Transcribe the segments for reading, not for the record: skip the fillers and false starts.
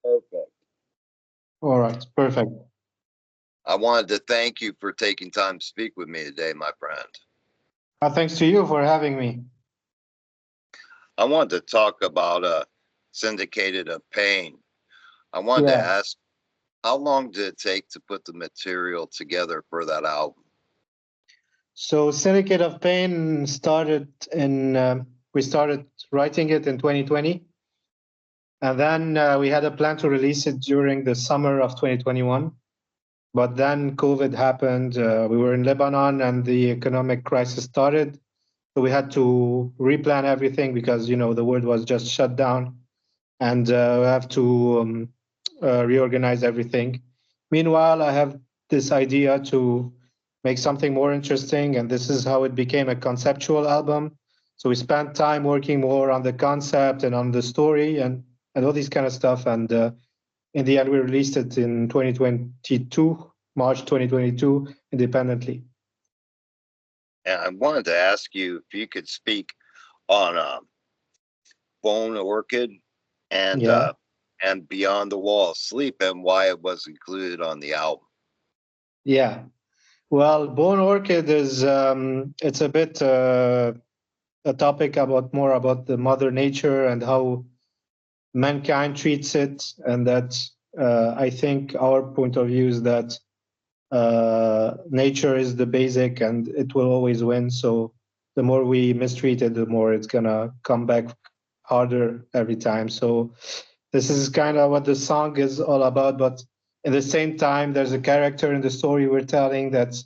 Perfect. All right, perfect. I wanted to thank you for taking time to speak with me today, my friend. Thanks to you for having me. I wanted to talk about Syndicated of Pain. I wanted to Yeah. ask, how long did it take to put the material together for that album? So Syndicate of Pain we started writing it in 2020. And then we had a plan to release it during the summer of 2021. But then COVID happened. We were in Lebanon and the economic crisis started. So we had to replan everything because, the world was just shut down. And we have to reorganize everything. Meanwhile, I have this idea to make something more interesting, and this is how it became a conceptual album. So we spent time working more on the concept and on the story and all these kind of stuff. And in the end, we released it in 2022, March 2022, independently. And I wanted to ask you if you could speak on Bone Orchid and Yeah. uh, and Beyond the Wall of Sleep and why it was included on the album. Yeah. Well, Bone Orchid is it's a bit a topic about more about the mother nature and how mankind treats it, and that I think our point of view is that nature is the basic and it will always win. So the more we mistreat it, the more it's gonna come back harder every time. So this is kind of what the song is all about. But at the same time, there's a character in the story we're telling that's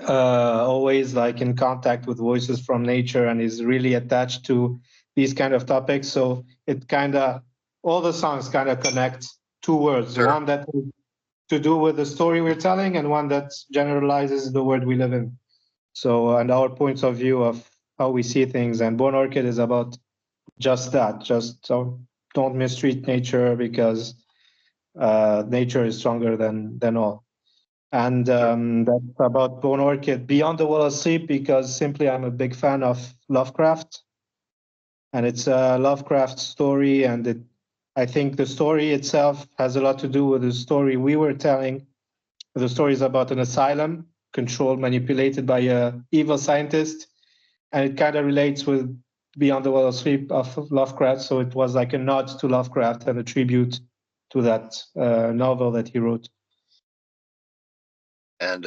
always like in contact with voices from nature and is really attached to these kind of topics. So it kind of all the songs kind of connect two words, Sure. one that is to do with the story we're telling and one that generalizes the world we live in. So and our points of view of how we see things. And Born Orchid is about just that. Just don't mistreat nature because nature is stronger than all. And Sure. that's about Bone Orchid. Beyond the Wall of Sleep, because simply I'm a big fan of Lovecraft, and it's a Lovecraft story, and I think the story itself has a lot to do with the story we were telling. The story is about an asylum controlled, manipulated by a evil scientist, and it kind of relates with Beyond the Wall of Sleep of Lovecraft. So it was like a nod to Lovecraft and a tribute to that novel that he wrote. And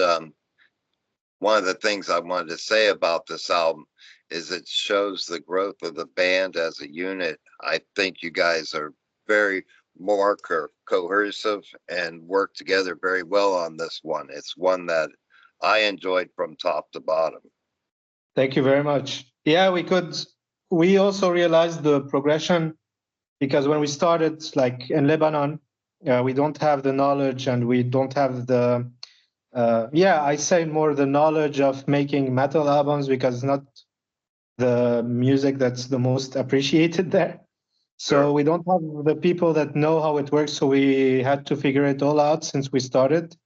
one of the things I wanted to say about this album is it shows the growth of the band as a unit. I think you guys are very more cohesive and work together very well on this one. It's one that I enjoyed from top to bottom. Thank you very much. Yeah, we also realized the progression because when we started, like in Lebanon, we don't have the knowledge and we don't have I say more the knowledge of making metal albums because it's not the music that's the most appreciated there. So Sure. we don't have the people that know how it works. So we had to figure it all out since we started.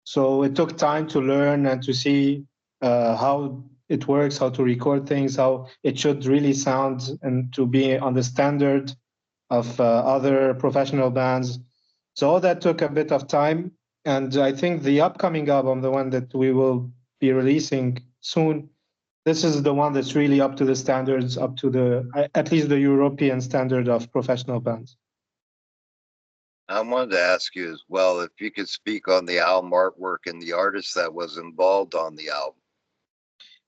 So it took time to learn and to see how it works, how to record things, how it should really sound, and to be on the standard of other professional bands. So all that took a bit of time. And I think the upcoming album, the one that we will be releasing soon, this is the one that's really up to the standards, up to at least the European standard of professional bands. I wanted to ask you as well if you could speak on the album artwork and the artist that was involved on the album.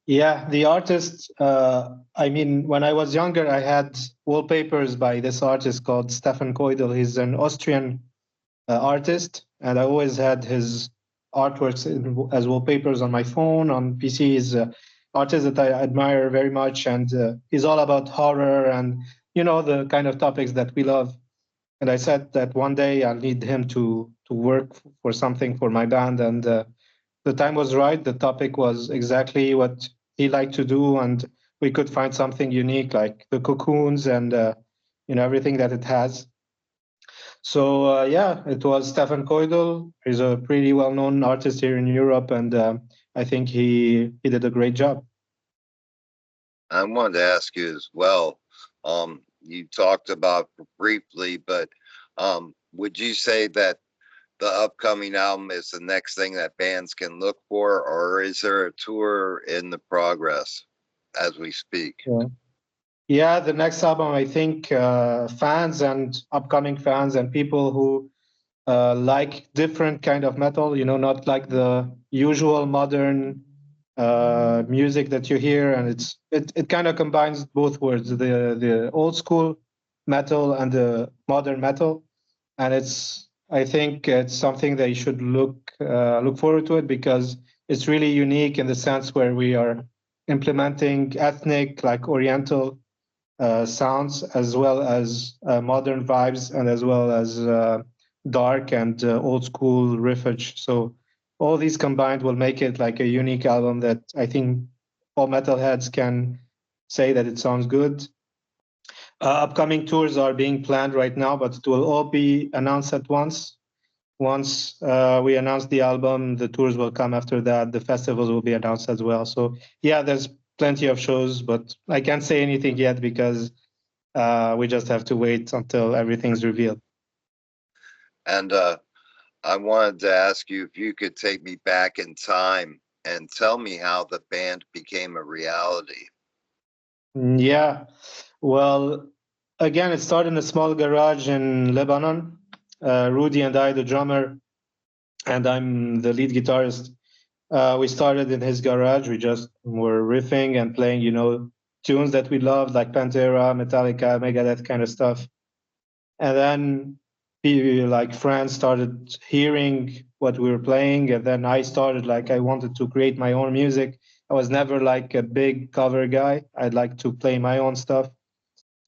Yeah, the artist, I mean, when I was younger, I had wallpapers by this artist called Stefan Koidel. He's an Austrian artist, and I always had his artworks as wallpapers on my phone, on PC. He's an artist that I admire very much, and he's all about horror and, the kind of topics that we love. And I said that one day I'll need him to work for something for my band, and the time was right. The topic was exactly what he liked to do, and we could find something unique, like the cocoons and everything that it has. So yeah, it was Stefan Koidel. He's a pretty well-known artist here in Europe, and I think he did a great job. I wanted to ask you as well. You talked about briefly, but Would you say that the upcoming album is the next thing that bands can look for, or is there a tour in the progress as we speak? Yeah. Yeah, the next album, I think fans and upcoming fans and people who like different kind of metal, not like the usual modern music that you hear, and it kind of combines both words, the old school metal and the modern metal, and I think it's something that you should look forward to it, because it's really unique in the sense where we are implementing ethnic, like Oriental sounds, as well as modern vibes, and as well as dark and old school riffage. So all these combined will make it like a unique album that I think all metalheads can say that it sounds good. Upcoming tours are being planned right now, but it will all be announced at once. Once we announce the album, the tours will come after that. The festivals will be announced as well. So yeah, there's plenty of shows, but I can't say anything yet because we just have to wait until everything's revealed. And I wanted to ask you if you could take me back in time and tell me how the band became a reality. Yeah, well, again, it started in a small garage in Lebanon. Rudy and I, the drummer, and I'm the lead guitarist. We started in his garage. We just were riffing and playing, tunes that we loved, like Pantera, Metallica, Megadeth kind of stuff. And then like friends started hearing what we were playing, and then I started like I wanted to create my own music. I was never like a big cover guy. I'd like to play my own stuff.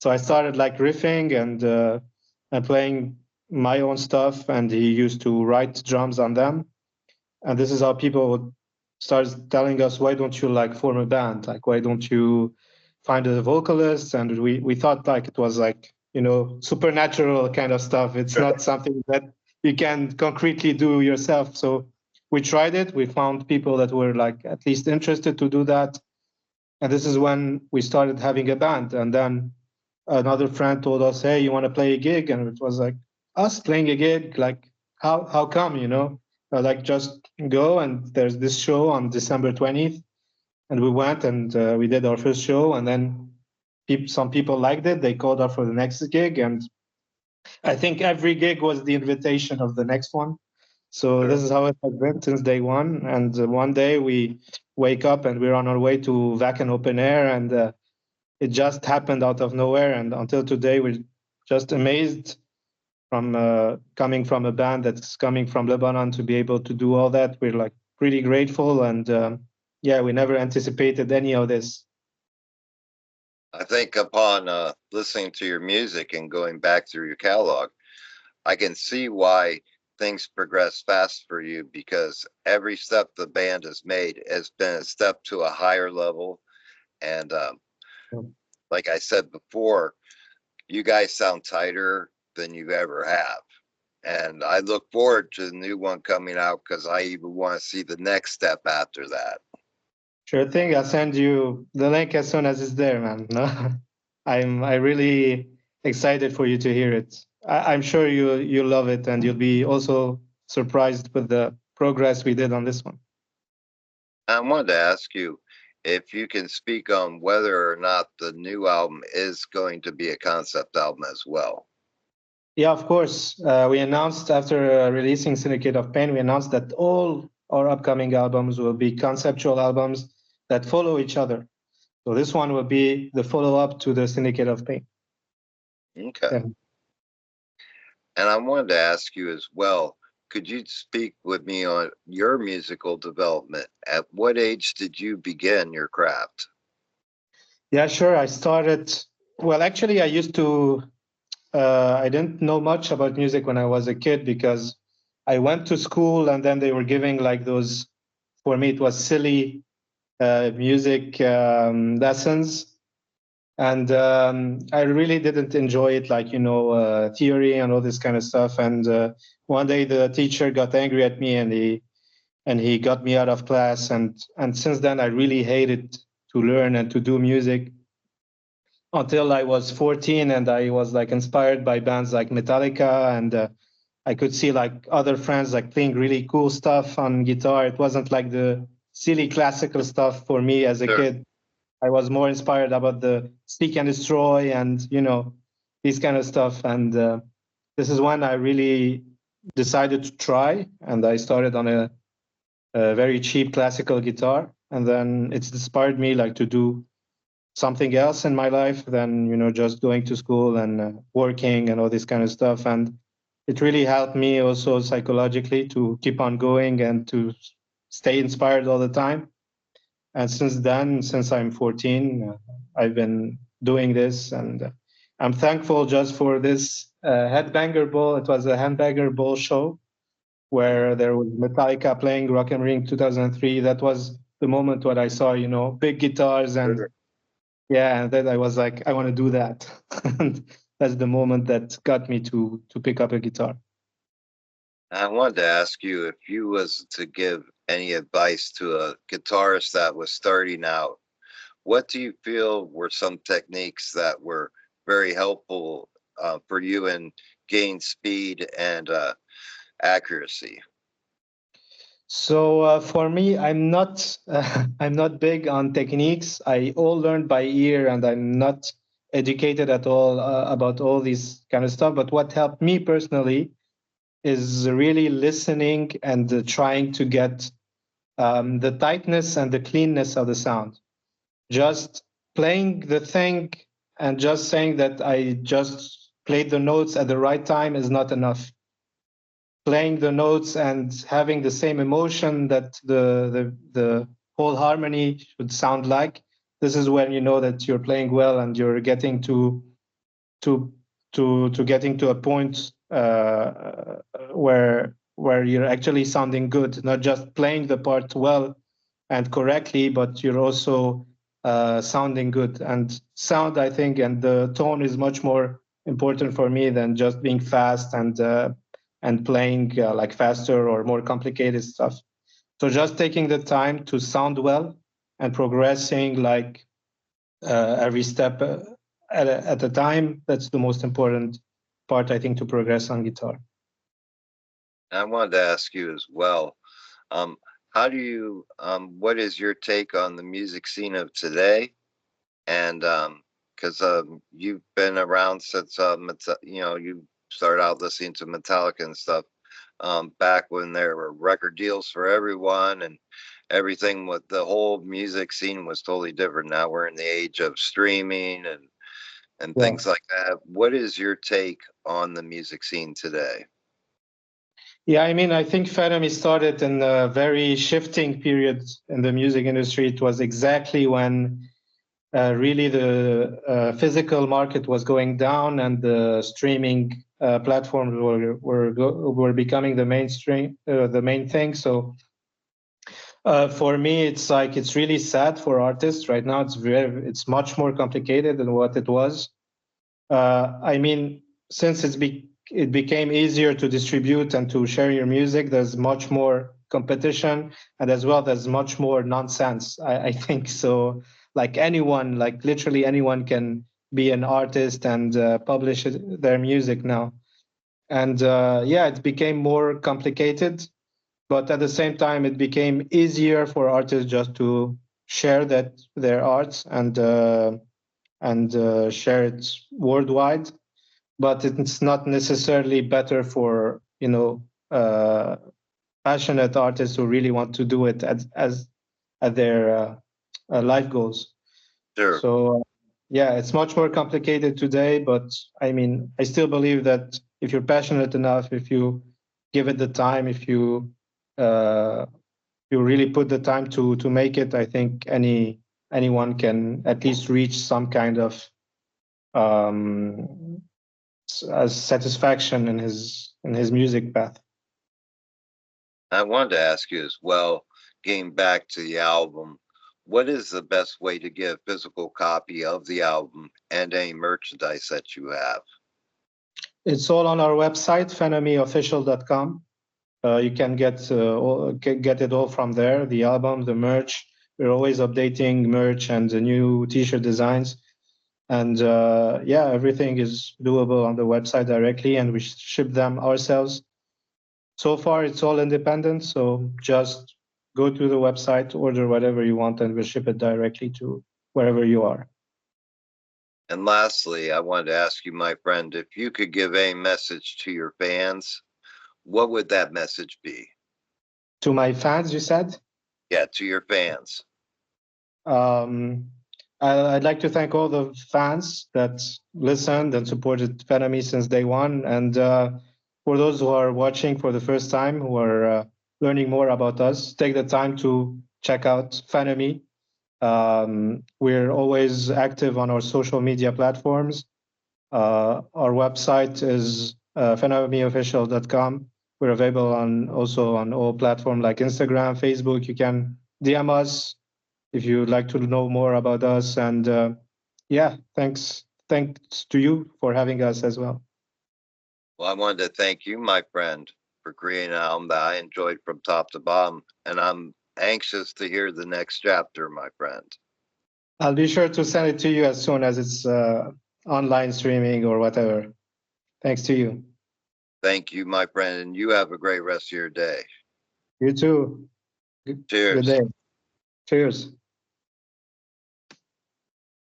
So I started like riffing and playing my own stuff, and he used to write drums on them. And this is how people would start telling us, why don't you like form a band? Like, why don't you find a vocalist? And we thought like it was like, supernatural kind of stuff. It's not something that you can concretely do yourself. So we tried it. We found people that were like at least interested to do that. And this is when we started having a band. And then another friend told us, hey, you want to play a gig? And it was like, us playing a gig? Like, how come, like just go, and there's this show on December 20th. And we went, and we did our first show, and then some people liked it. They called up for the next gig, and I think every gig was the invitation of the next one. So this is how it has been since day one. And one day we wake up and we're on our way to Wacken Open Air, and it just happened out of nowhere. And until today, we're just amazed from coming from a band that's coming from Lebanon to be able to do all that. We're like pretty grateful, and yeah, we never anticipated any of this. I think upon listening to your music and going back through your catalog, I can see why things progress fast for you, because every step the band has made has been a step to a higher level. And like I said before, you guys sound tighter than you ever have. And I look forward to the new one coming out, because I even want to see the next step after that. Sure thing. I'll send you the link as soon as it's there, man. No, I really excited for you to hear it. I'm sure you'll love it, and you'll be also surprised with the progress we did on this one. I wanted to ask you if you can speak on whether or not the new album is going to be a concept album as well. Yeah, of course. We announced after releasing Syndicate of Pain, we announced that all our upcoming albums will be conceptual albums that follow each other. So this one will be the follow-up to the Syndicate of Pain. Okay. Yeah. And I wanted to ask you as well, could you speak with me on your musical development? At what age did you begin your craft? Yeah, sure. I started, well, actually, I didn't know much about music when I was a kid, because I went to school and then they were giving like those, for me, it was silly music lessons. And I really didn't enjoy it, like, theory and all this kind of stuff. And one day the teacher got angry at me, and he got me out of class. And since then, I really hated to learn and to do music. until I was 14, and I was like inspired by bands like Metallica, and I could see like other friends like playing really cool stuff on guitar. It wasn't like the silly classical stuff for me as a Sure. kid. I was more inspired about the Seek and Destroy and these kind of stuff. And this is when I really decided to try, and I started on a very cheap classical guitar, and then it's inspired me like to do something else in my life than just going to school and working and all this kind of stuff. And it really helped me also psychologically to keep on going and to stay inspired all the time. And since then, since I'm 14, I've been doing this, and I'm thankful just for this Headbanger Ball. It was a Headbanger Ball show where there was Metallica playing Rock am Ring 2003. That was the moment when I saw, big guitars, and Sure. yeah, and then I was like, I want to do that. And that's the moment that got me to pick up a guitar. I wanted to ask you if you was to give any advice to a guitarist that was starting out, what do you feel were some techniques that were very helpful for you in gain speed and accuracy? So for me, I'm not I'm not big on techniques. I all learned by ear, and I'm not educated at all about all these kind of stuff. But what helped me personally is really listening and trying to get the tightness and the cleanness of the sound. Just playing the thing and just saying that I just played the notes at the right time is not enough. Playing the notes and having the same emotion that the whole harmony should sound like, this is when you know that you're playing well and you're getting to to getting to a point where you're actually sounding good, not just playing the part well and correctly, but you're also sounding good. And sound, I think, and the tone is much more important for me than just being fast and playing like faster or more complicated stuff. So just taking the time to sound well and progressing like every step at a time. That's the most important part, I think, to progress on guitar. I wanted to ask you as well, um, how do you, what is your take on the music scene of today? And because you've been around since you started out listening to Metallica and stuff, back when there were record deals for everyone and everything. With the whole music scene was totally different. Now we're in the age of streaming and Yeah. things like that. What is your take on the music scene today? Yeah, I mean, I think Phenomy started in a very shifting period in the music industry. It was exactly when really the physical market was going down and the streaming platforms were becoming the mainstream, the main thing. So for me, it's like it's really sad for artists right now. It's much more complicated than what it was. I mean, since it became easier to distribute and to share your music, there's much more competition, and as well there's much more nonsense. I think so. Like anyone, like literally anyone can be an artist and publish their music now. And yeah, it became more complicated, but at the same time, it became easier for artists just to share their arts and share it worldwide. But it's not necessarily better for passionate artists who really want to do it as at their life goals. Sure. So yeah, it's much more complicated today. But I mean, I still believe that if you're passionate enough, if you give it the time, if uh, you really put the time to make it, I think anyone can at least reach some kind of um, satisfaction in his music path. I wanted to ask you as well, getting back to the album, what is the best way to get a physical copy of the album and any merchandise that you have? It's all on our website, phenomyofficial.com. You can get it all from there. The album, the merch. We're always updating merch and the new T-shirt designs. And yeah, everything is doable on the website directly, and we ship them ourselves. So far, it's all independent. So just go to the website, order whatever you want, and we'll ship it directly to wherever you are. And lastly, I wanted to ask you, my friend, if you could give a message to your fans, what would that message be? To my fans, you said? Yeah, to your fans. Um, I'd like to thank all the fans that listened and supported Phenomy since day one. And for those who are watching for the first time, who are learning more about us, take the time to check out Phenomy. We're always active on our social media platforms. Our website is phenomyofficial.com. We're available also on all platforms like Instagram, Facebook. You can DM us if you'd like to know more about us. And yeah, thanks to you for having us as well. Well, I wanted to thank you, my friend, for creating an album that I enjoyed from top to bottom. And I'm anxious to hear the next chapter, my friend. I'll be sure to send it to you as soon as it's online streaming or whatever. Thanks to you. Thank you, my friend, and you have a great rest of your day. You too. Good Cheers. day. Cheers.